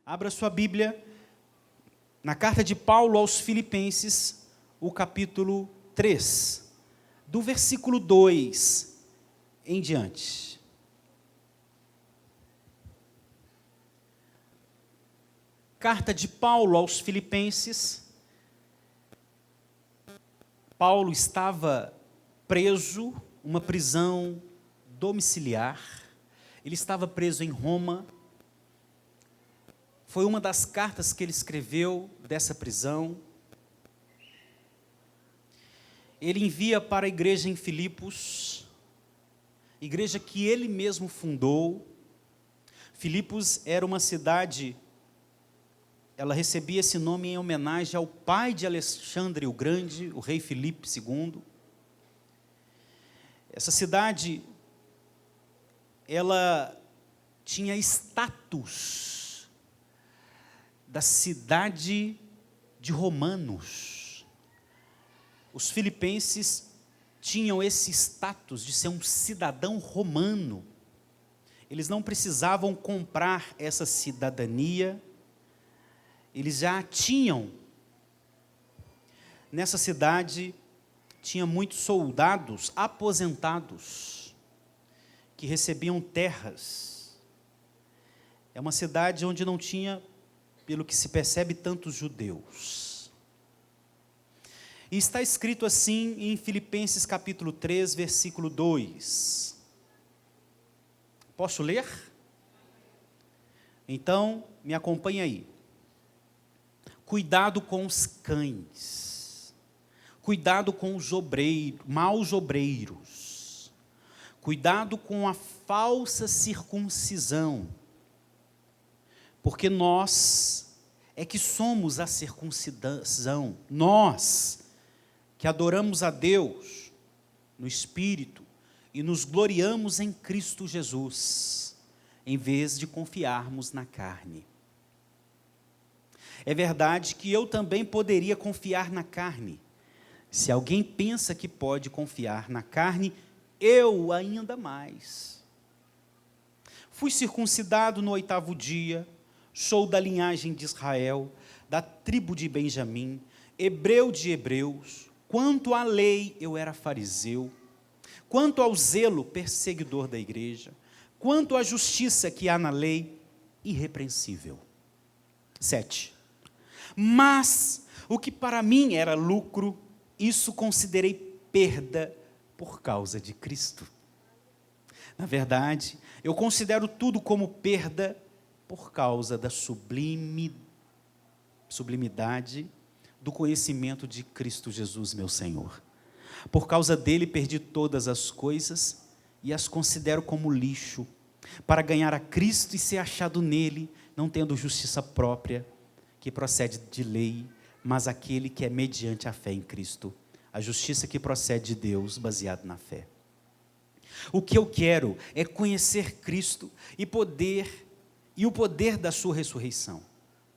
Abra sua Bíblia na carta de Paulo aos Filipenses, o capítulo 3, do versículo 2 em diante. Carta de Paulo aos Filipenses. Paulo estava preso, uma prisão domiciliar. Ele estava preso em Roma. Foi uma das cartas que ele escreveu dessa prisão. Ele envia para a igreja em Filipos, igreja que ele mesmo fundou. Filipos era uma cidade, ela recebia esse nome em homenagem ao pai de Alexandre o Grande, o rei Filipe II. Essa cidade, ela tinha status da cidade de romanos. Os filipenses tinham esse status de ser um cidadão romano. Eles não precisavam comprar essa cidadania, eles já a tinham. Nessa cidade, tinha muitos soldados aposentados, que recebiam terras. É uma cidade onde não tinha, pelo que se percebe, tantos judeus. E está escrito assim em Filipenses capítulo 3, versículo 2. Posso ler? Então, me acompanhe aí. Cuidado com os cães. Cuidado com os maus obreiros. Cuidado com a falsa circuncisão. Porque nós é que somos a circuncisão, nós que adoramos a Deus no Espírito e nos gloriamos em Cristo Jesus, em vez de confiarmos na carne. É verdade que eu também poderia confiar na carne. Se alguém pensa que pode confiar na carne, eu ainda mais. Fui circuncidado no 8º dia, sou da linhagem de Israel, da tribo de Benjamim, hebreu de hebreus. Quanto à lei, eu era fariseu. Quanto ao zelo, perseguidor da igreja. Quanto à justiça que há na lei, irrepreensível. 7. Mas o que para mim era lucro, isso considerei perda por causa de Cristo. Na verdade, eu considero tudo como perda por causa da sublimidade do conhecimento de Cristo Jesus, meu Senhor. Por causa dele perdi todas as coisas e as considero como lixo, para ganhar a Cristo e ser achado nele, não tendo justiça própria, que procede de lei, mas aquele que é mediante a fé em Cristo, a justiça que procede de Deus, baseado na fé. O que eu quero é conhecer Cristo e o poder da sua ressurreição,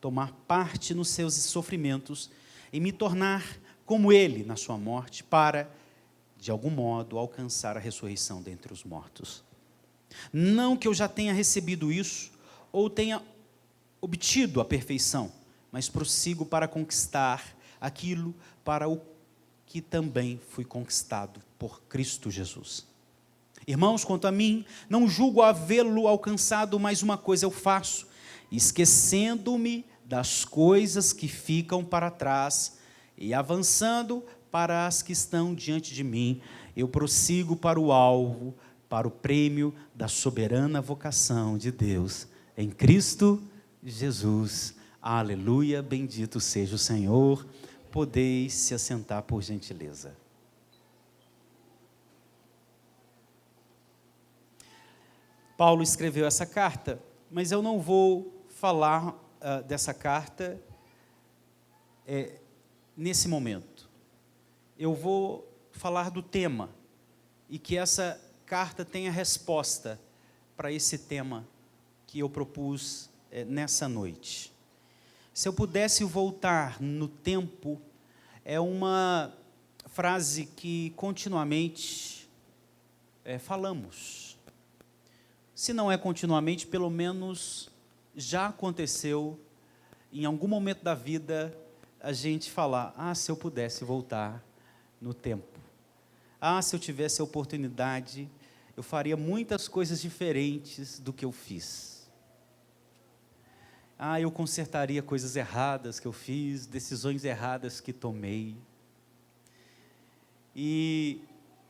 tomar parte nos seus sofrimentos e me tornar como ele na sua morte, para, de algum modo, alcançar a ressurreição dentre os mortos. Não que eu já tenha recebido isso, ou tenha obtido a perfeição, mas prossigo para conquistar aquilo para o que também fui conquistado por Cristo Jesus. Irmãos, quanto a mim, não julgo havê-lo alcançado, mas uma coisa eu faço, esquecendo-me das coisas que ficam para trás e avançando para as que estão diante de mim, eu prossigo para o alvo, para o prêmio da soberana vocação de Deus em Cristo Jesus. Aleluia, bendito seja o Senhor. Podeis se assentar por gentileza. Paulo escreveu essa carta, mas eu não vou falar dessa carta nesse momento. Eu vou falar do tema, e que essa carta tenha resposta para esse tema que eu propus nessa noite. Se eu pudesse voltar no tempo, é uma frase que continuamente falamos. Se não é continuamente, pelo menos já aconteceu, em algum momento da vida, a gente falar: ah, se eu pudesse voltar no tempo. Ah, se eu tivesse a oportunidade, eu faria muitas coisas diferentes do que eu fiz. Ah, eu consertaria coisas erradas que eu fiz, decisões erradas que tomei. E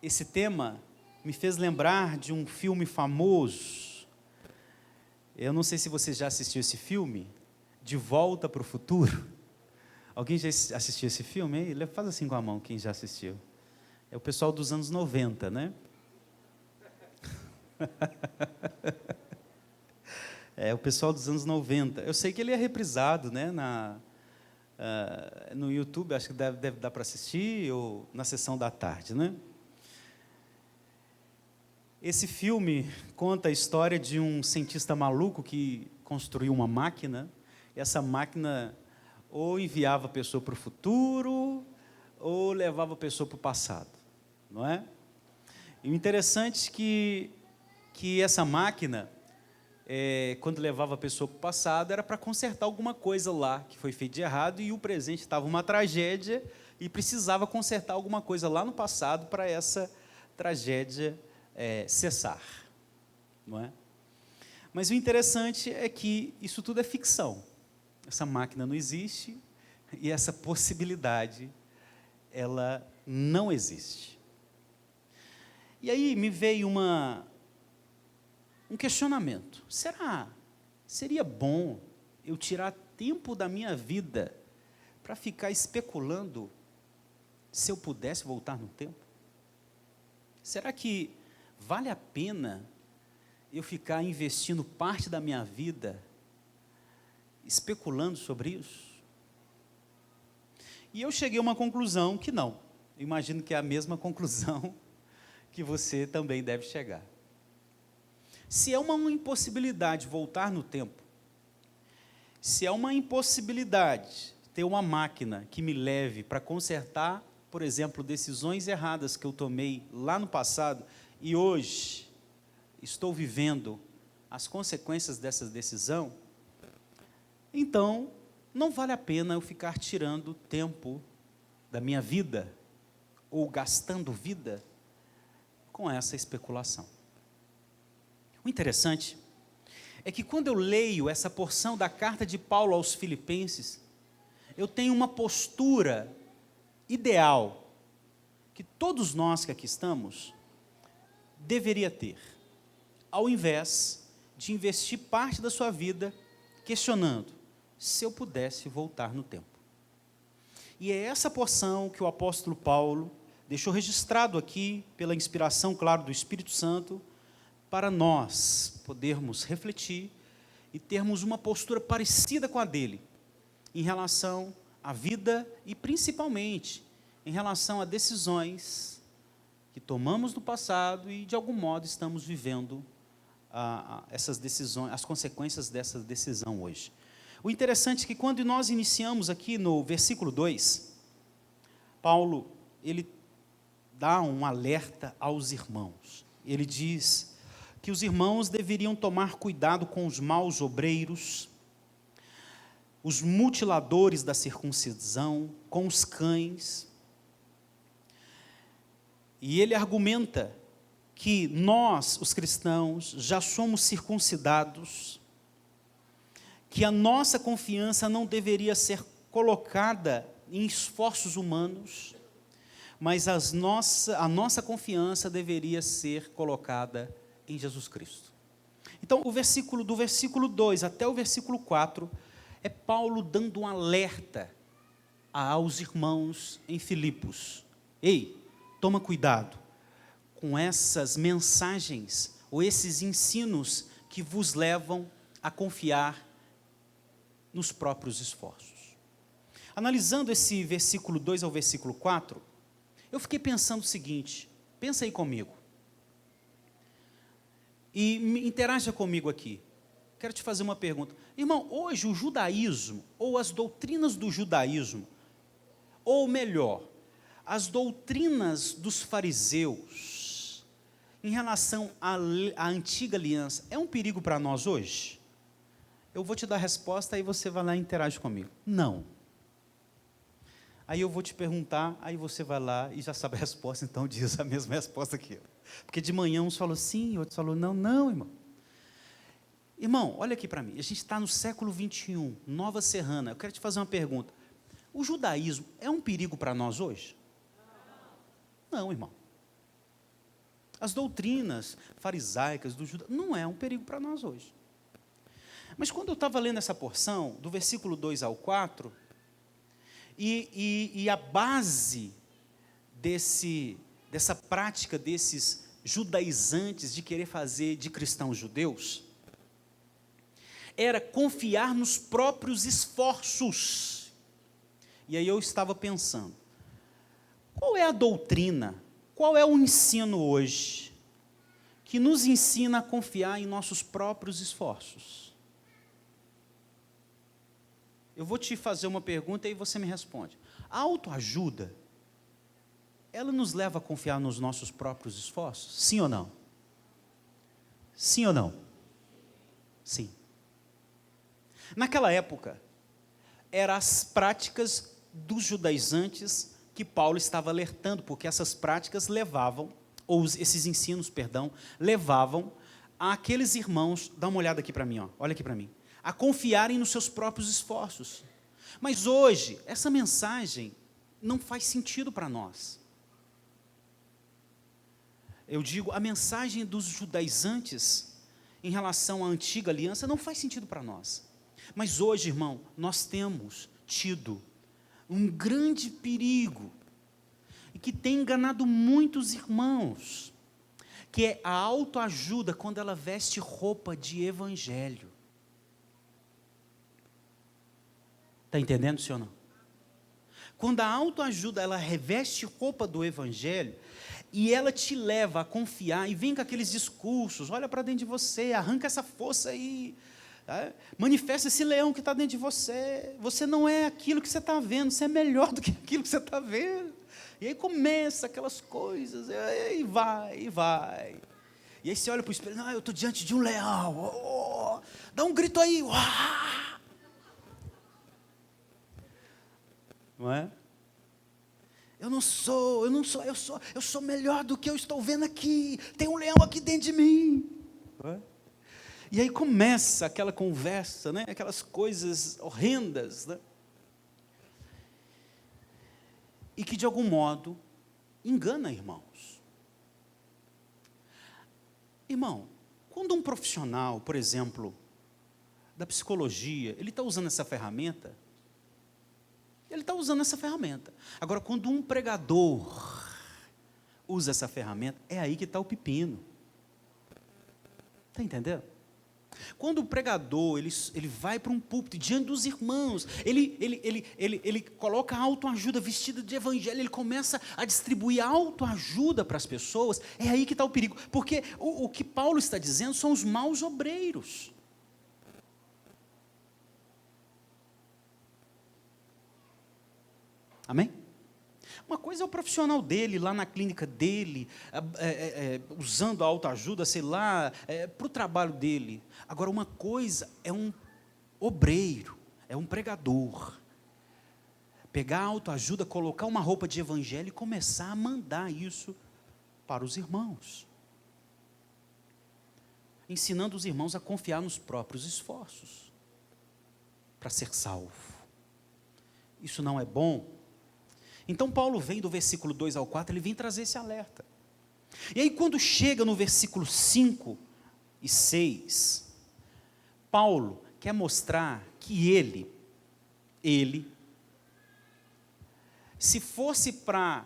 esse tema me fez lembrar de um filme famoso. Eu não sei se você já assistiu esse filme, De Volta para o Futuro. Alguém já assistiu esse filme aí? Faz assim com a mão, quem já assistiu. É o pessoal dos anos 90, né? É o pessoal dos anos 90. Eu sei que ele é reprisado, né, no YouTube, acho que deve dar para assistir, ou na sessão da tarde, né? Esse filme conta a história de um cientista maluco que construiu uma máquina, e essa máquina ou enviava a pessoa para o futuro, ou levava a pessoa para o passado, não é? E o interessante é que essa máquina, quando levava a pessoa para o passado, era para consertar alguma coisa lá que foi feito de errado, e o presente estava uma tragédia, e precisava consertar alguma coisa lá no passado para essa tragédia cessar, não é? Mas o interessante é que isso tudo é ficção. Essa máquina não existe, e essa possibilidade, ela não existe. E aí me veio um questionamento: seria bom eu tirar tempo da minha vida para ficar especulando se eu pudesse voltar no tempo? Será que vale a pena eu ficar investindo parte da minha vida especulando sobre isso? E eu cheguei a uma conclusão que não. Eu imagino que é a mesma conclusão que você também deve chegar. Se é uma impossibilidade voltar no tempo, se é uma impossibilidade ter uma máquina que me leve para consertar, por exemplo, decisões erradas que eu tomei lá no passado, e hoje estou vivendo as consequências dessa decisão, então não vale a pena eu ficar tirando tempo da minha vida, ou gastando vida, com essa especulação. O interessante é que quando eu leio essa porção da carta de Paulo aos Filipenses, eu tenho uma postura ideal, que todos nós que aqui estamos, deveria ter, ao invés de investir parte da sua vida questionando: se eu pudesse voltar no tempo. E é essa porção que o apóstolo Paulo deixou registrado aqui, pela inspiração, claro, do Espírito Santo, para nós podermos refletir e termos uma postura parecida com a dele, em relação à vida e principalmente em relação a decisões que tomamos no passado e de algum modo estamos vivendo essas decisões, as consequências dessa decisão hoje. O interessante é que quando nós iniciamos aqui no versículo 2, Paulo, ele dá um alerta aos irmãos. Ele diz que os irmãos deveriam tomar cuidado com os maus obreiros, os mutiladores da circuncisão, com os cães. E ele argumenta que nós, os cristãos, já somos circuncidados, que a nossa confiança não deveria ser colocada em esforços humanos, mas a nossa confiança deveria ser colocada em Jesus Cristo. Então, do versículo 2 até o versículo 4, é Paulo dando um alerta aos irmãos em Filipos. Ei, toma cuidado com essas mensagens, ou esses ensinos que vos levam a confiar nos próprios esforços. Analisando esse versículo 2 ao versículo 4, eu fiquei pensando o seguinte: pensa aí comigo, e interaja comigo aqui. Quero te fazer uma pergunta. Irmão, hoje o judaísmo, ou as doutrinas do judaísmo, ou melhor, as doutrinas dos fariseus, em relação à antiga aliança, é um perigo para nós hoje? Eu vou te dar a resposta, aí você vai lá e interage comigo. Não. Aí eu vou te perguntar, aí você vai lá e já sabe a resposta, então diz a mesma resposta que eu. Porque de manhã uns falou sim, outros falou não. Não, irmão. Irmão, olha aqui para mim. A gente está no século 21, Nova Serrana. Eu quero te fazer uma pergunta. O judaísmo é um perigo para nós hoje? Não, irmão. As doutrinas farisaicas do judaísmo não é um perigo para nós hoje. Mas quando eu estava lendo essa porção, do versículo 2 ao 4, e a base dessa prática desses judaizantes de querer fazer de cristãos judeus, era confiar nos próprios esforços. E aí eu estava pensando, qual é a doutrina, qual é o ensino hoje, que nos ensina a confiar em nossos próprios esforços? Eu vou te fazer uma pergunta e você me responde. A autoajuda, ela nos leva a confiar nos nossos próprios esforços? Sim ou não? Sim ou não? Sim. Naquela época, eram as práticas dos judaizantes que Paulo estava alertando, porque essas práticas levavam, ou esses ensinos, perdão, levavam aqueles irmãos, dá uma olhada aqui para mim, ó, olha aqui para mim, a confiarem nos seus próprios esforços. Mas hoje, essa mensagem não faz sentido para nós. Eu digo, a mensagem dos judaizantes em relação à antiga aliança não faz sentido para nós. Mas hoje, irmão, nós temos tido um grande perigo, e que tem enganado muitos irmãos, que é a autoajuda quando ela veste roupa de evangelho. Está entendendo, senhor ou não? Quando a autoajuda, ela reveste roupa do evangelho, e ela te leva a confiar, e vem com aqueles discursos, olha para dentro de você, arranca essa força aí, tá? Manifesta esse leão que está dentro de você, você não é aquilo que você está vendo, você é melhor do que aquilo que você está vendo, e aí começa aquelas coisas, e vai, e aí você olha para o espelho, não, eu estou diante de um leão, dá um grito aí, não é? Eu sou melhor do que eu estou vendo aqui, tem um leão aqui dentro de mim. Não é? E aí começa aquela conversa, né? Aquelas coisas horrendas, né? E que de algum modo engana irmãos. Irmão, quando um profissional, por exemplo, da psicologia, ele está usando essa ferramenta, ele está usando essa ferramenta. Agora, quando um pregador usa essa ferramenta, é aí que está o pepino. Está entendendo? Quando o pregador, ele vai para um púlpito, diante dos irmãos, ele coloca a autoajuda vestida de evangelho, ele começa a distribuir autoajuda para as pessoas, é aí que está o perigo. Porque o que Paulo está dizendo são os maus obreiros. Amém? Uma coisa é o profissional dele, lá na clínica dele, usando a autoajuda, sei lá, para o trabalho dele. Agora, uma coisa é um obreiro, é um pregador. Pegar a autoajuda, colocar uma roupa de evangelho e começar a mandar isso para os irmãos. Ensinando os irmãos a confiar nos próprios esforços para ser salvo. Isso não é bom? Então Paulo vem do versículo 2 ao 4, ele vem trazer esse alerta. E aí quando chega no versículo 5 e 6, Paulo quer mostrar que ele, se fosse para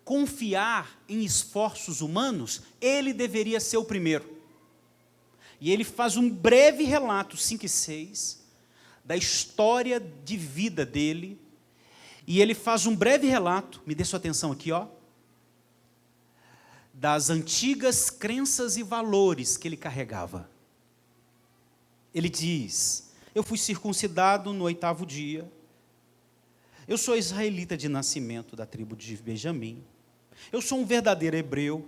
confiar em esforços humanos, ele deveria ser o primeiro. E ele faz um breve relato, 5 e 6, da história de vida dele. E ele faz um breve relato, me dê sua atenção aqui, ó, das antigas crenças e valores que ele carregava. Ele diz: eu fui circuncidado no 8º dia, eu sou israelita de nascimento da tribo de Benjamim, eu sou um verdadeiro hebreu,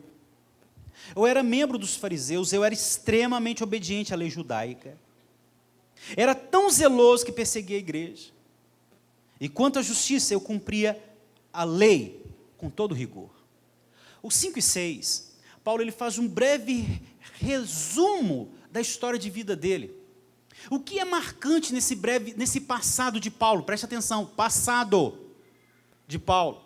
eu era membro dos fariseus, eu era extremamente obediente à lei judaica, Era tão zeloso que perseguia a igreja. E quanto à justiça, eu cumpria a lei com todo rigor. Os 5 e 6, Paulo ele faz um breve resumo da história de vida dele. O que é marcante nesse passado de Paulo? Preste atenção, passado de Paulo.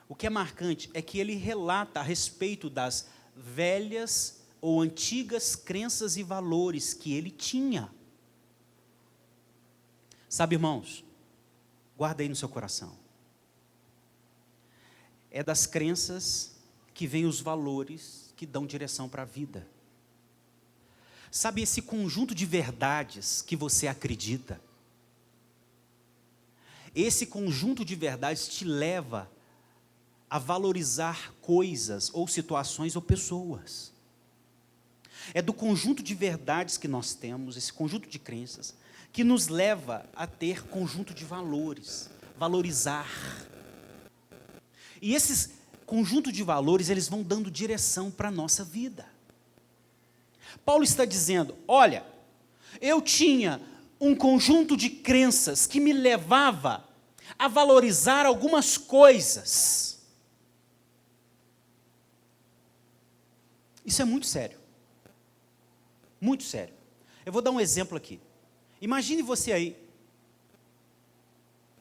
O que é marcante é que ele relata a respeito das velhas ou antigas crenças e valores que ele tinha. Sabe, irmãos, guarda aí no seu coração. É das crenças que vêm os valores que dão direção para a vida. Sabe esse conjunto de verdades que você acredita? Esse conjunto de verdades te leva a valorizar coisas, ou situações, ou pessoas. É do conjunto de verdades que nós temos, esse conjunto de crenças, que nos leva a ter conjunto de valores, valorizar. E esses conjunto de valores, eles vão dando direção para a nossa vida. Paulo está dizendo, olha, eu tinha um conjunto de crenças que me levava a valorizar algumas coisas. Isso é muito sério. Muito sério. Eu vou dar um exemplo aqui. Imagine você aí,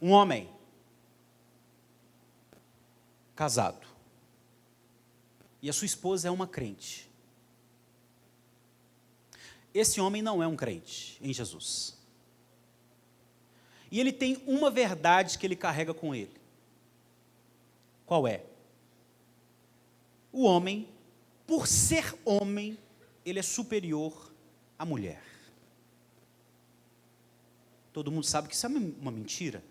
um homem, casado, e a sua esposa é uma crente. Esse homem não é um crente em Jesus. E ele tem uma verdade que ele carrega com ele. Qual é? O homem, por ser homem, ele é superior à mulher. Todo mundo sabe que isso é uma mentira.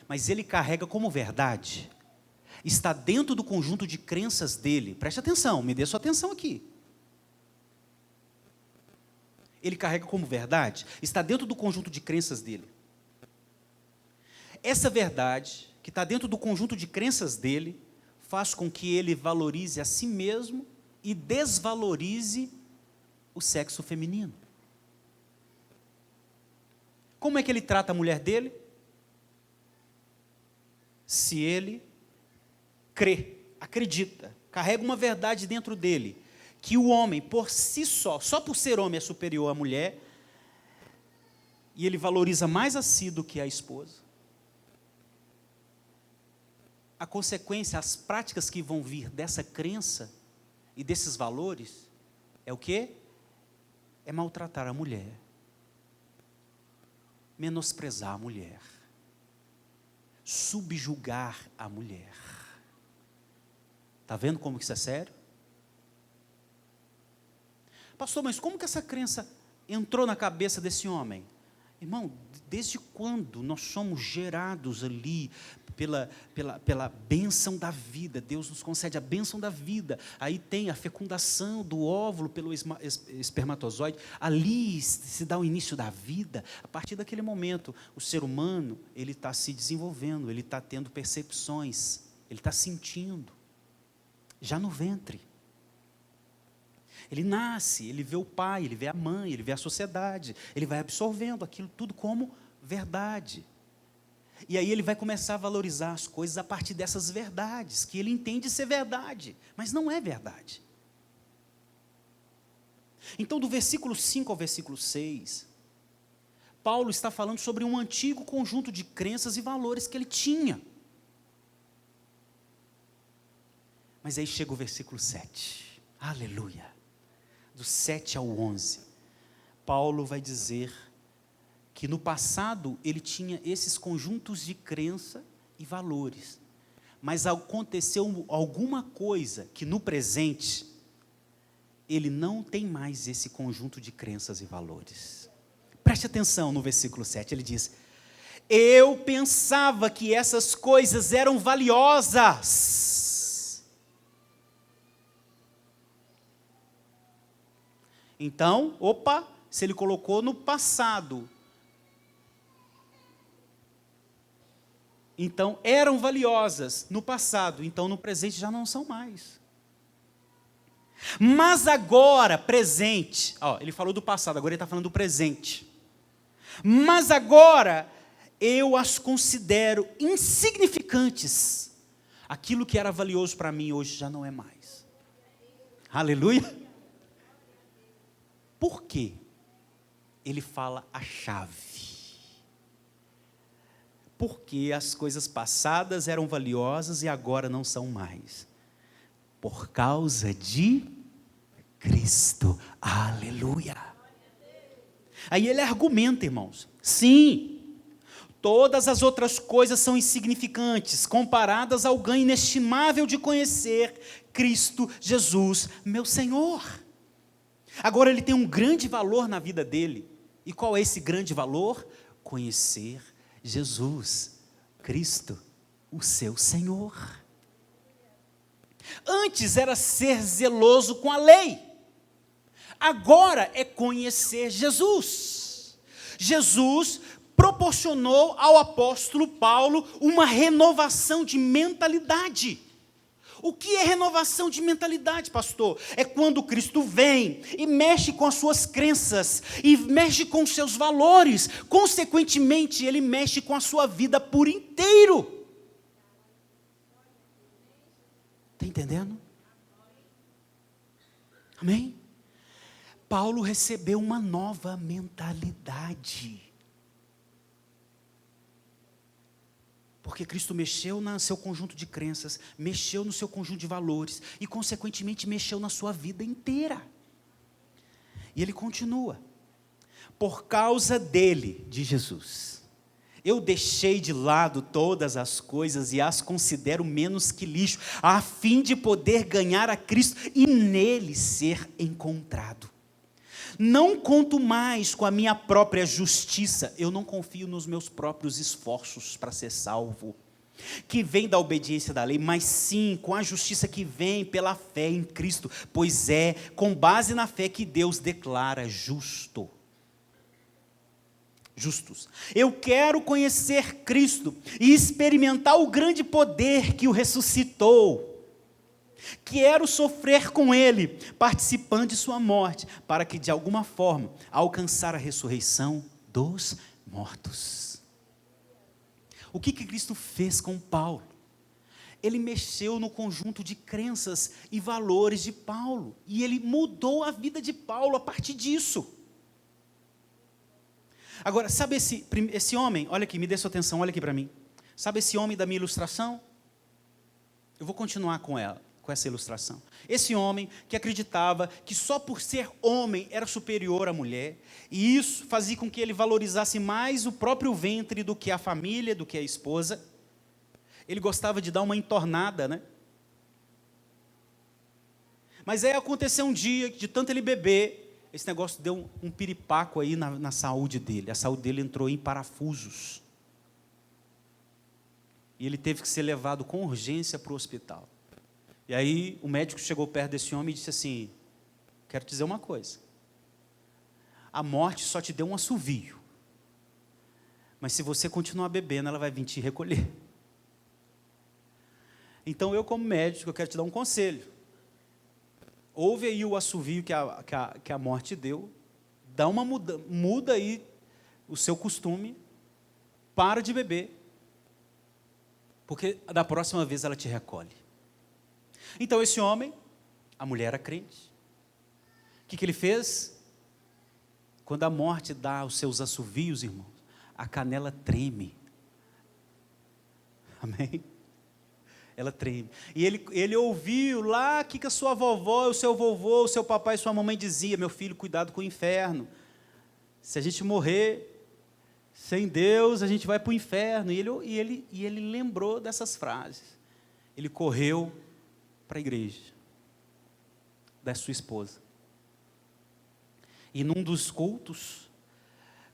Mas ele carrega como verdade. Está dentro do conjunto de crenças dele. Preste atenção, me dê sua atenção aqui. Ele carrega como verdade, está dentro do conjunto de crenças dele. Essa verdade, que está dentro do conjunto de crenças dele, faz com que ele valorize a si mesmo e desvalorize o sexo feminino. Como é que ele trata a mulher dele? Se ele crê, acredita, carrega uma verdade dentro dele, que o homem, por si só por ser homem é superior à mulher, e ele valoriza mais a si do que a esposa. A consequência, as práticas que vão vir dessa crença e desses valores, é o quê? É maltratar a mulher, menosprezar a mulher, subjugar a mulher. Está vendo como que isso é sério? Pastor, mas como que essa crença entrou na cabeça desse homem? Irmão, desde quando nós somos gerados ali pela bênção da vida? Deus nos concede a bênção da vida. Aí tem a fecundação do óvulo pelo espermatozoide. Ali se dá o início da vida. A partir daquele momento, o ser humano, ele está se desenvolvendo, ele está tendo percepções, ele está sentindo. Já no ventre. Ele nasce, ele vê o pai, ele vê a mãe, ele vê a sociedade, ele vai absorvendo aquilo tudo como verdade. E aí ele vai começar a valorizar as coisas a partir dessas verdades, que ele entende ser verdade, mas não é verdade. Então, do versículo 5 ao versículo 6, Paulo está falando sobre um antigo conjunto de crenças e valores que ele tinha. Mas aí chega o versículo 7, aleluia. Do 7 ao 11, Paulo vai dizer que no passado ele tinha esses conjuntos de crença e valores, mas aconteceu alguma coisa que no presente ele não tem mais esse conjunto de crenças e valores. Preste atenção no versículo 7, ele diz: eu pensava que essas coisas eram valiosas. Então, se ele colocou no passado, então eram valiosas no passado, então no presente já não são mais. Mas agora, presente, ele falou do passado, agora ele está falando do presente. Mas agora eu as considero insignificantes. Aquilo que era valioso para mim hoje já não é mais. Aleluia. Por quê? Ele fala a chave. Porque as coisas passadas eram valiosas e agora não são mais. Por causa de Cristo. Aleluia. Aí ele argumenta, irmãos. Sim, todas as outras coisas são insignificantes, comparadas ao ganho inestimável de conhecer Cristo Jesus, meu Senhor. Agora ele tem um grande valor na vida dele. E qual é esse grande valor? Conhecer Jesus, Cristo, o seu Senhor. Antes era ser zeloso com a lei. Agora é conhecer Jesus. Jesus proporcionou ao apóstolo Paulo uma renovação de mentalidade. O que é renovação de mentalidade, pastor? É quando Cristo vem e mexe com as suas crenças, e mexe com os seus valores, consequentemente, ele mexe com a sua vida por inteiro. Está entendendo? Amém? Paulo recebeu uma nova mentalidade. Porque Cristo mexeu no seu conjunto de crenças, mexeu no seu conjunto de valores e, consequentemente, mexeu na sua vida inteira. E ele continua. Por causa dele, de Jesus, eu deixei de lado todas as coisas e as considero menos que lixo, a fim de poder ganhar a Cristo e nele ser encontrado. Não conto mais com a minha própria justiça, eu não confio nos meus próprios esforços para ser salvo, que vem da obediência da lei, mas sim com a justiça que vem pela fé em Cristo, pois é com base na fé que Deus declara justos. Eu quero conhecer Cristo e experimentar o grande poder que o ressuscitou. Quero sofrer com Ele, participando de sua morte, para que de alguma forma alcançar a ressurreição dos mortos. O que Cristo fez com Paulo? Ele mexeu no conjunto de crenças e valores de Paulo, e ele mudou a vida de Paulo a partir disso. Agora, sabe esse homem, olha aqui, me dê sua atenção, olha aqui para mim. Sabe esse homem da minha ilustração? Eu vou continuar com essa ilustração. Esse homem que acreditava que só por ser homem era superior à mulher, e isso fazia com que ele valorizasse mais o próprio ventre do que a família, do que a esposa. Ele gostava de dar uma entornada, né? Mas aí aconteceu um dia, que de tanto ele beber, esse negócio deu um piripaco aí na saúde dele. A saúde dele entrou em parafusos. E ele teve que ser levado com urgência para o hospital. E aí o médico chegou perto desse homem e disse assim: quero te dizer uma coisa. A morte só te deu um assovio. Mas se você continuar bebendo, ela vai vir te recolher. Então eu, como médico, eu quero te dar um conselho. Ouve aí o assovio que a morte deu, dá uma muda aí o seu costume, para de beber, porque da próxima vez ela te recolhe. Então esse homem, a mulher era crente, o que ele fez? Quando a morte dá os seus assovios, irmãos, a canela treme, amém? Ela treme. E ele ouviu lá o que a sua vovó, o seu vovô, o seu papai e sua mamãe dizia: meu filho, cuidado com o inferno. Se a gente morrer sem Deus, a gente vai para o inferno. E ele lembrou dessas frases. Ele correu para a igreja da sua esposa. E num dos cultos,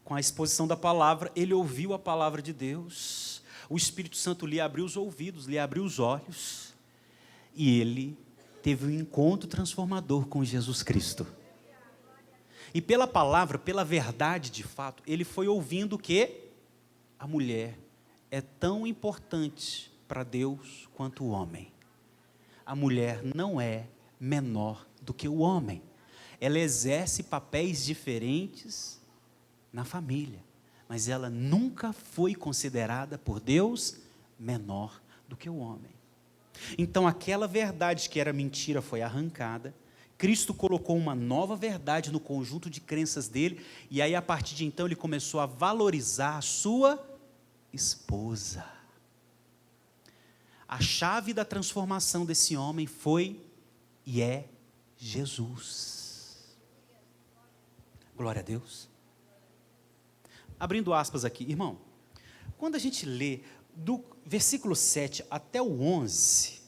com a exposição da palavra, ele ouviu a palavra de Deus. O Espírito Santo lhe abriu os ouvidos, lhe abriu os olhos, e ele teve um encontro transformador com Jesus Cristo. E pela palavra, pela verdade de fato, ele foi ouvindo que a mulher é tão importante para Deus quanto o homem. A mulher não é menor do que o homem. Ela exerce papéis diferentes na família, mas ela nunca foi considerada por Deus menor do que o homem. Então aquela verdade que era mentira foi arrancada, Cristo colocou uma nova verdade no conjunto de crenças dele, e aí a partir de então ele começou a valorizar a sua esposa. A chave da transformação desse homem foi e é Jesus. Glória a Deus. Abrindo aspas aqui, irmão, quando a gente lê do versículo 7 até o 11,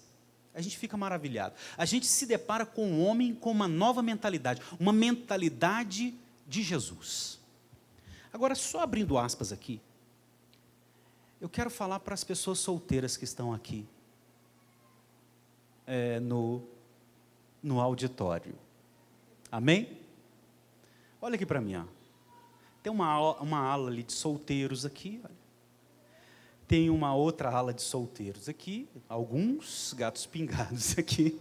a gente fica maravilhado. A gente se depara com um homem com uma nova mentalidade, uma mentalidade de Jesus. Agora, só abrindo aspas aqui, eu quero falar para as pessoas solteiras que estão aqui, no auditório. Amém? Olha aqui para mim, ó. Tem uma ala ali de solteiros aqui, olha. Tem uma outra ala de solteiros aqui, alguns gatos pingados aqui.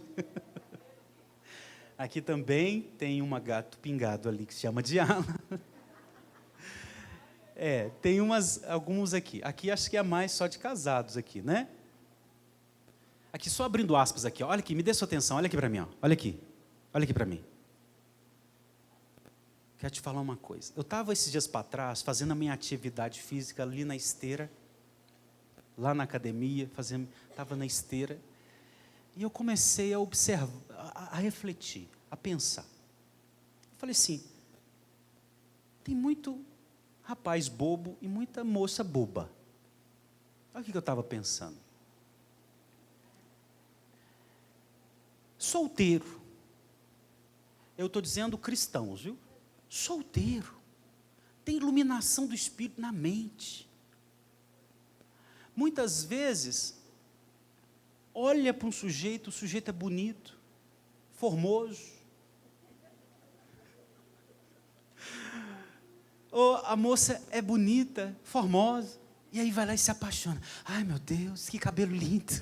Aqui também tem uma gato pingado ali que se chama Diana. Tem alguns aqui. Aqui acho que é mais só de casados aqui, né? Aqui só abrindo aspas aqui, ó. Olha aqui, me dê sua atenção, olha aqui para mim, ó. Olha aqui para mim. Quero te falar uma coisa. Eu estava esses dias para trás fazendo a minha atividade física ali na esteira, lá na academia, estava na esteira, e eu comecei a observar, a refletir, a pensar. Eu falei assim, tem muito rapaz bobo e muita moça boba. Olha o que eu estava pensando. Solteiro, eu estou dizendo cristãos, viu? Solteiro, tem iluminação do Espírito na mente. Muitas vezes, olha para um sujeito, o sujeito é bonito, formoso. Ou a moça é bonita, formosa, e aí vai lá e se apaixona. Ai, meu Deus, que cabelo lindo.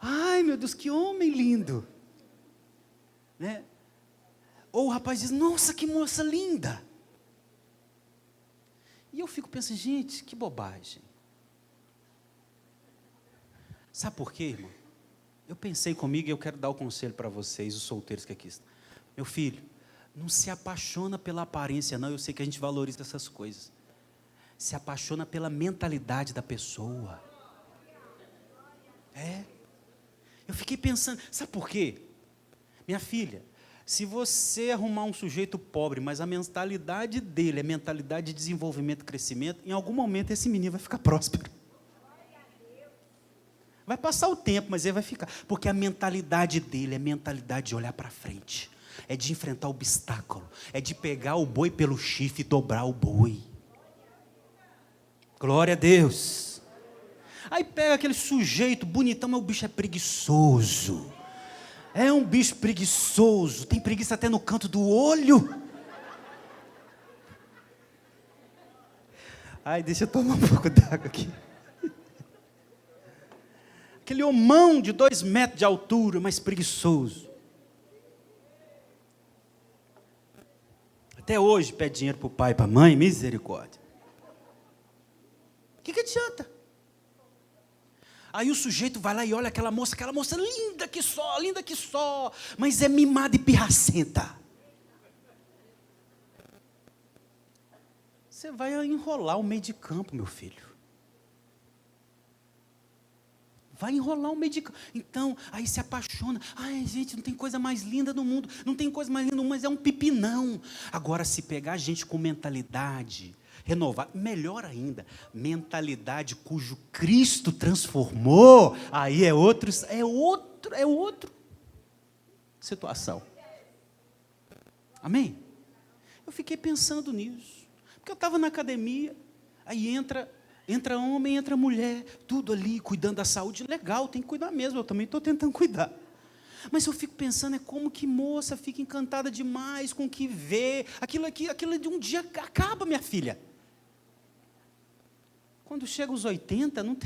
Ai, meu Deus, que homem lindo. Né? Ou o rapaz diz, nossa, que moça linda. E eu fico pensando, gente, que bobagem. Sabe por quê, irmão? Eu pensei comigo e eu quero dar o conselho para vocês, os solteiros que aqui estão. Meu filho, não se apaixona pela aparência, não. Eu sei que a gente valoriza essas coisas. Se apaixona pela mentalidade da pessoa. Eu fiquei pensando, sabe por quê? Minha filha, se você arrumar um sujeito pobre, mas a mentalidade dele é mentalidade de desenvolvimento e crescimento, em algum momento esse menino vai ficar próspero. Vai passar o tempo, mas ele vai ficar. Porque a mentalidade dele é mentalidade de olhar para frente. É de enfrentar o obstáculo. É de pegar o boi pelo chifre e dobrar o boi. Glória a Deus. Aí pega aquele sujeito bonitão, mas o bicho é preguiçoso. É um bicho preguiçoso. Tem preguiça até no canto do olho. Ai, deixa eu tomar um pouco d'água aqui. Aquele homão de 2 metros de altura, mas preguiçoso. Até hoje pede dinheiro para o pai e para a mãe, misericórdia. O que adianta? Aí o sujeito vai lá e olha aquela moça linda que só, mas é mimada e pirracenta. Você vai enrolar o meio de campo, meu filho. Vai enrolar o meio de campo. Então, aí se apaixona. Ai, gente, não tem coisa mais linda no mundo. Não tem coisa mais linda no mundo, mas é um pipinão. Agora, se pegar gente com mentalidade renovada, melhor ainda, mentalidade cujo Cristo transformou, aí é outra situação. Amém? Eu fiquei pensando nisso. Porque eu estava na academia, aí entra homem, entra mulher, tudo ali, cuidando da saúde, legal, tem que cuidar mesmo, eu também estou tentando cuidar. Mas eu fico pensando, como que moça fica encantada demais com o que vê, aquilo de um dia acaba, minha filha. Quando chega aos 80, não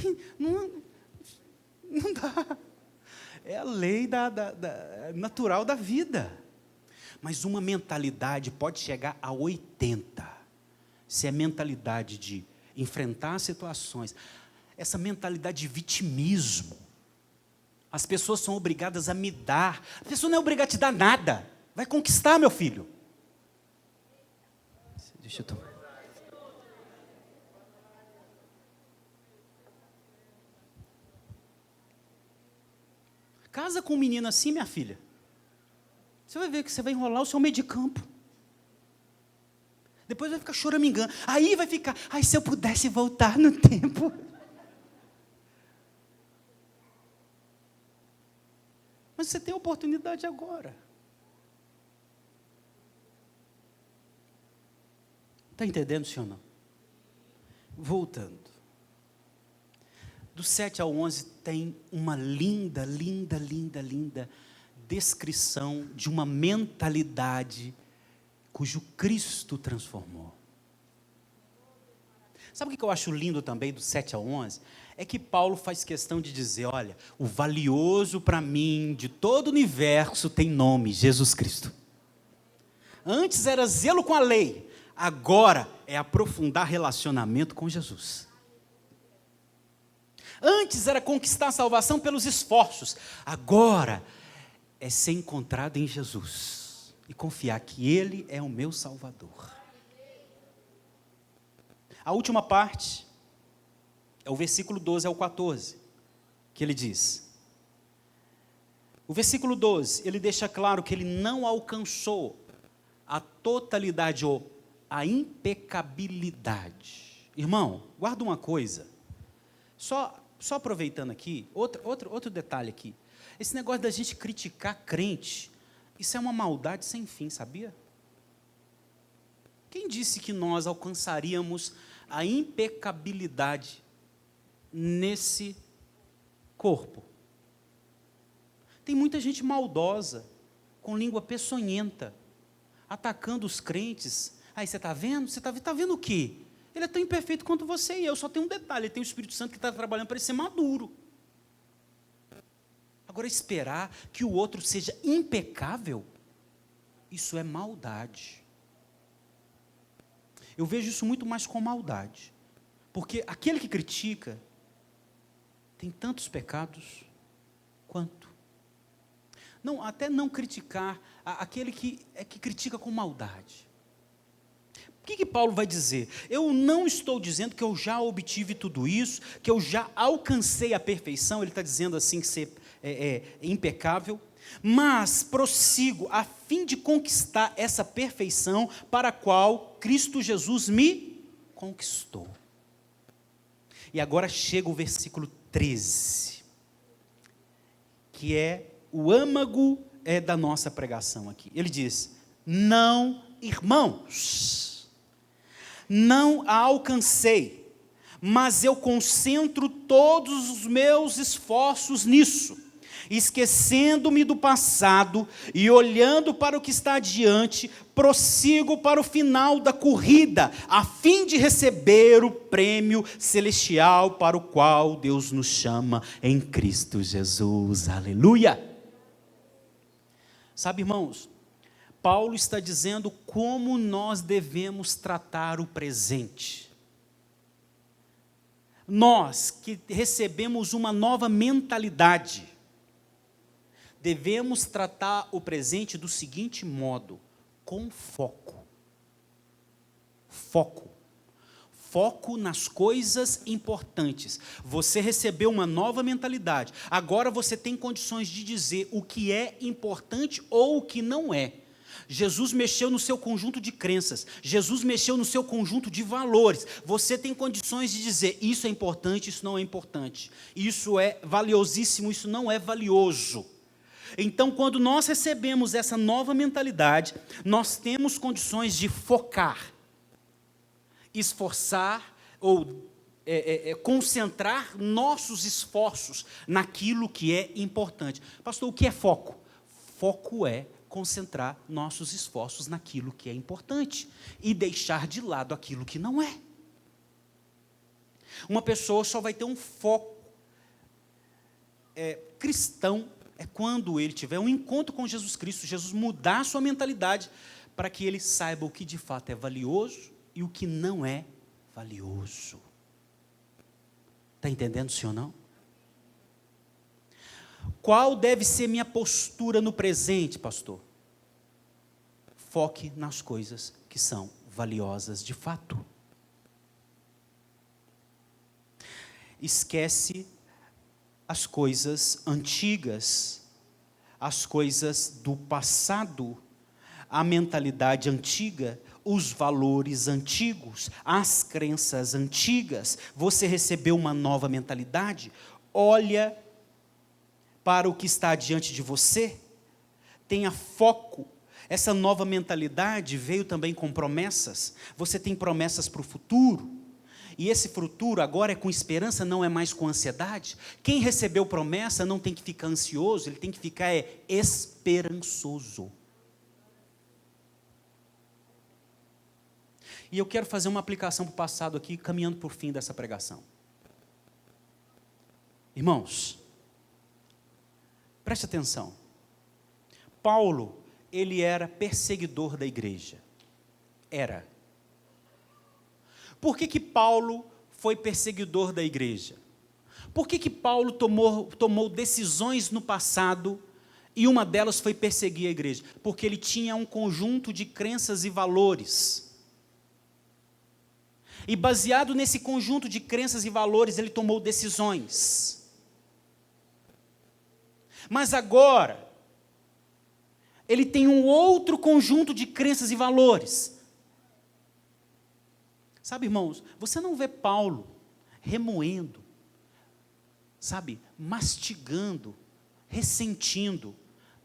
dá. É a lei natural da vida. Mas uma mentalidade pode chegar a 80. se é mentalidade de enfrentar situações, essa mentalidade de vitimismo, as pessoas são obrigadas a me dar, a pessoa não é obrigada a te dar nada, vai conquistar, meu filho. Deixa eu tomar. Casa com um menino assim, minha filha, você vai ver que você vai enrolar o seu meio de campo. Depois vai ficar choramingando. Aí vai ficar, ai, se eu pudesse voltar no tempo. Mas você tem a oportunidade agora. Está entendendo, senhor, não? Voltando. Do 7 ao 11 tem uma linda, linda, linda, linda descrição de uma mentalidade cujo Cristo transformou. Sabe o que eu acho lindo também do 7 ao 11? É que Paulo faz questão de dizer, olha, o valioso para mim de todo o universo tem nome, Jesus Cristo. Antes era zelo com a lei, agora é aprofundar relacionamento com Jesus. Antes era conquistar a salvação pelos esforços, agora é ser encontrado em Jesus e confiar que Ele é o meu Salvador. A última parte é o versículo 12 ao 14, que ele diz. O versículo 12, ele deixa claro que ele não alcançou a totalidade ou a impecabilidade. Irmão, guarda uma coisa, só aproveitando aqui, outro detalhe aqui. Esse negócio da gente criticar crente, isso é uma maldade sem fim, sabia? Quem disse que nós alcançaríamos a impecabilidade nesse corpo? Tem muita gente maldosa, com língua peçonhenta, atacando os crentes. Aí você está vendo? Você está vendo o quê? Ele é tão imperfeito quanto você e eu, só tem um detalhe, ele tem o Espírito Santo que está trabalhando para ele ser maduro. Agora, esperar que o outro seja impecável, isso é maldade. Eu vejo isso muito mais com maldade, porque aquele que critica, tem tantos pecados quanto. Não, até não criticar, aquele que critica com maldade. O que Paulo vai dizer? Eu não estou dizendo que eu já obtive tudo isso, que eu já alcancei a perfeição, ele está dizendo assim que ser impecável, mas prossigo a fim de conquistar essa perfeição para a qual Cristo Jesus me conquistou. E agora chega o versículo 13, que é o âmago da nossa pregação aqui. Ele diz, não, irmãos, não a alcancei, mas eu concentro todos os meus esforços nisso, esquecendo-me do passado e olhando para o que está adiante, prossigo para o final da corrida, a fim de receber o prêmio celestial para o qual Deus nos chama em Cristo Jesus. Aleluia! Sabe, irmãos, Paulo está dizendo como nós devemos tratar o presente. Nós que recebemos uma nova mentalidade, devemos tratar o presente do seguinte modo, com foco. Foco. Foco nas coisas importantes. Você recebeu uma nova mentalidade. Agora você tem condições de dizer o que é importante ou o que não é. Jesus mexeu no seu conjunto de crenças. Jesus mexeu no seu conjunto de valores. Você tem condições de dizer, isso é importante, isso não é importante. Isso é valiosíssimo, isso não é valioso. Então, quando nós recebemos essa nova mentalidade, nós temos condições de focar, esforçar ou concentrar nossos esforços naquilo que é importante. Pastor, o que é foco? Foco é concentrar nossos esforços naquilo que é importante e deixar de lado aquilo que não é. Uma pessoa só vai ter um foco cristão quando ele tiver um encontro com Jesus Cristo, Jesus mudar a sua mentalidade para que ele saiba o que de fato é valioso e o que não é valioso. Está entendendo, sim ou não? Qual deve ser minha postura no presente, pastor? Foque nas coisas que são valiosas de fato. Esquece as coisas antigas, as coisas do passado, a mentalidade antiga, os valores antigos, as crenças antigas. Você recebeu uma nova mentalidade? Olha para o que está diante de você, tenha foco. Essa nova mentalidade veio também com promessas. Você tem promessas para o futuro, e esse futuro agora é com esperança, não é mais com ansiedade. Quem recebeu promessa não tem que ficar ansioso, ele tem que ficar esperançoso. E eu quero fazer uma aplicação para o passado aqui, caminhando para o fim dessa pregação. Irmãos, preste atenção. Paulo, ele era perseguidor da igreja. Era. Por que Paulo foi perseguidor da igreja? Por que Paulo tomou decisões no passado, e uma delas foi perseguir a igreja? Porque ele tinha um conjunto de crenças e valores. E baseado nesse conjunto de crenças e valores, ele tomou decisões. Mas agora, ele tem um outro conjunto de crenças e valores. Sabe, irmãos, você não vê Paulo remoendo, sabe, mastigando, ressentindo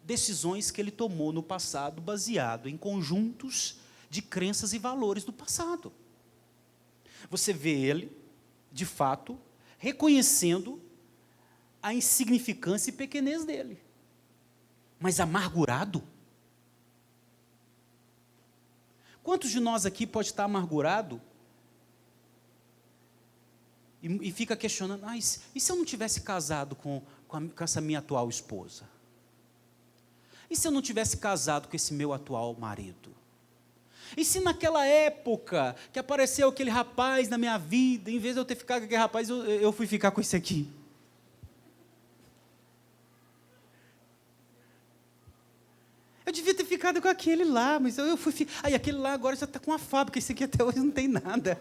decisões que ele tomou no passado, baseado em conjuntos de crenças e valores do passado. Você vê ele, de fato, reconhecendo a insignificância e pequenez dele, mas amargurado. Quantos de nós aqui pode estar amargurado e fica questionando, e se eu não tivesse casado com essa minha atual esposa? E se eu não tivesse casado com esse meu atual marido? E se naquela época que apareceu aquele rapaz na minha vida, em vez de eu ter ficado com aquele rapaz, eu fui ficar com esse aqui? Eu devia ter ficado com aquele lá, mas eu fui... Aí aquele lá agora já está com uma fábrica, esse aqui até hoje não tem nada.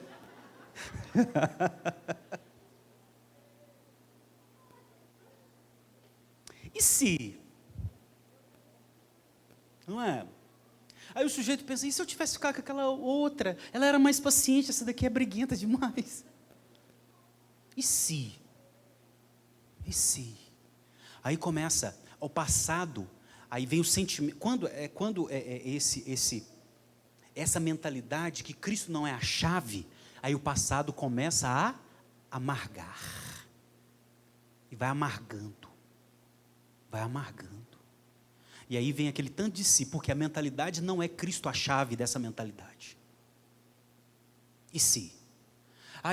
E se? Não é? Aí o sujeito pensa, e se eu tivesse ficado com aquela outra? Ela era mais paciente, essa daqui é briguenta demais. E se? E se? Aí começa o passado, aí vem o sentimento. Quando essa mentalidade que Cristo não é a chave, aí o passado começa a amargar. E vai amargando. Vai amargando. E aí vem aquele tanto de si, porque a mentalidade não é Cristo a chave dessa mentalidade. E se?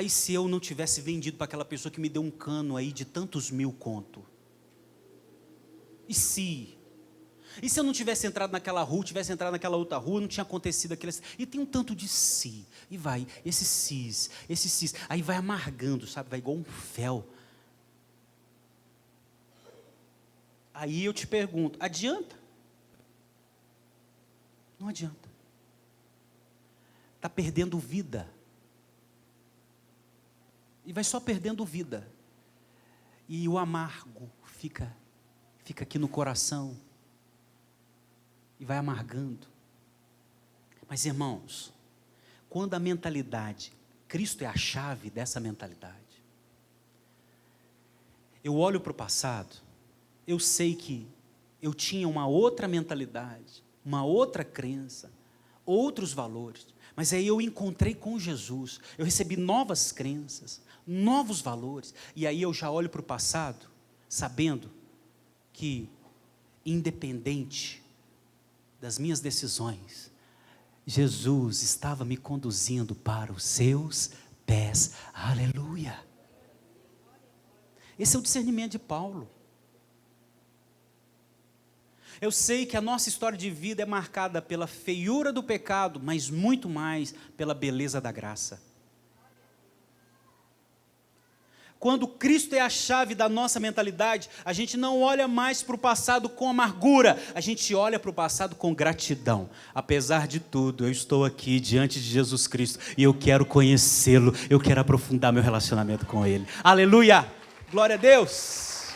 E se eu não tivesse vendido para aquela pessoa que me deu um cano aí de tantos mil conto? E se? E se eu não tivesse entrado naquela rua, tivesse entrado naquela outra rua, não tinha acontecido aquilo? E tem um tanto de si. E vai, esses sis. Aí vai amargando, sabe? Vai igual um fel. Aí eu te pergunto, adianta? Não adianta. Está perdendo vida. E vai só perdendo vida. E o amargo fica aqui no coração. E vai amargando. Mas, irmãos, quando a mentalidade, Cristo é a chave dessa mentalidade. Eu olho para o passado, eu sei que eu tinha uma outra mentalidade, uma outra crença, outros valores, mas aí eu encontrei com Jesus, eu recebi novas crenças, novos valores, e aí eu já olho para o passado, sabendo que, independente das minhas decisões, Jesus estava me conduzindo para os seus pés, aleluia. Esse é o discernimento de Paulo. Eu sei que a nossa história de vida é marcada pela feiura do pecado, mas muito mais pela beleza da graça. Quando Cristo é a chave da nossa mentalidade, a gente não olha mais para o passado com amargura, a gente olha para o passado com gratidão. Apesar de tudo, eu estou aqui diante de Jesus Cristo e eu quero conhecê-lo, eu quero aprofundar meu relacionamento com Ele. Aleluia! Glória a Deus!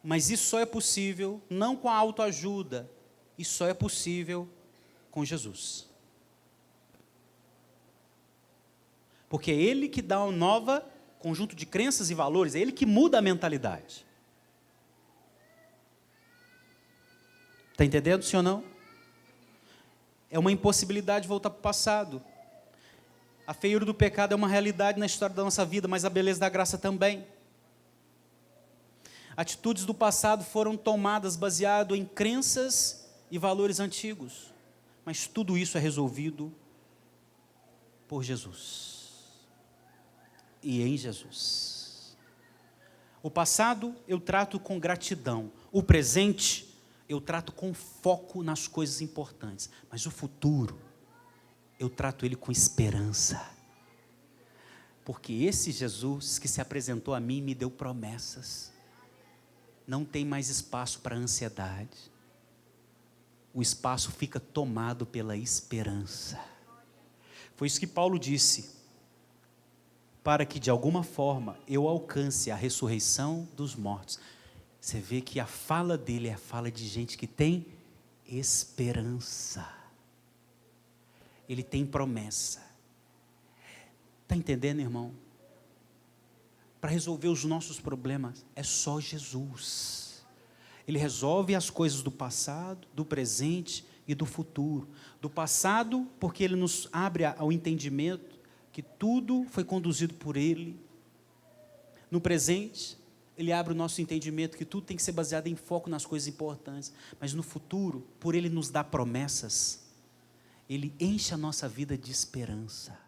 Mas isso só é possível não com a autoajuda, isso só é possível com Jesus. Porque é Ele que dá um novo conjunto de crenças e valores, é Ele que muda a mentalidade. Está entendendo, sim ou não? É uma impossibilidade voltar para o passado. A feiura do pecado é uma realidade na história da nossa vida, mas a beleza da graça também. Atitudes do passado foram tomadas baseado em crenças e valores antigos, mas tudo isso é resolvido por Jesus. E em Jesus. O passado eu trato com gratidão. O presente eu trato com foco nas coisas importantes. Mas o futuro eu trato ele com esperança. Porque esse Jesus que se apresentou a mim me deu promessas. Não tem mais espaço para ansiedade. O espaço fica tomado pela esperança. Foi isso que Paulo disse. Para que de alguma forma eu alcance a ressurreição dos mortos. Você vê que a fala dele é a fala de gente que tem esperança. Ele tem promessa. Está entendendo, irmão? Para resolver os nossos problemas é só Jesus. Ele resolve as coisas do passado, do presente e do futuro. Do passado, porque ele nos abre ao entendimento que tudo foi conduzido por Ele. No presente, Ele abre o nosso entendimento que tudo tem que ser baseado em foco nas coisas importantes. Mas no futuro, por Ele nos dar promessas, Ele enche a nossa vida de esperança.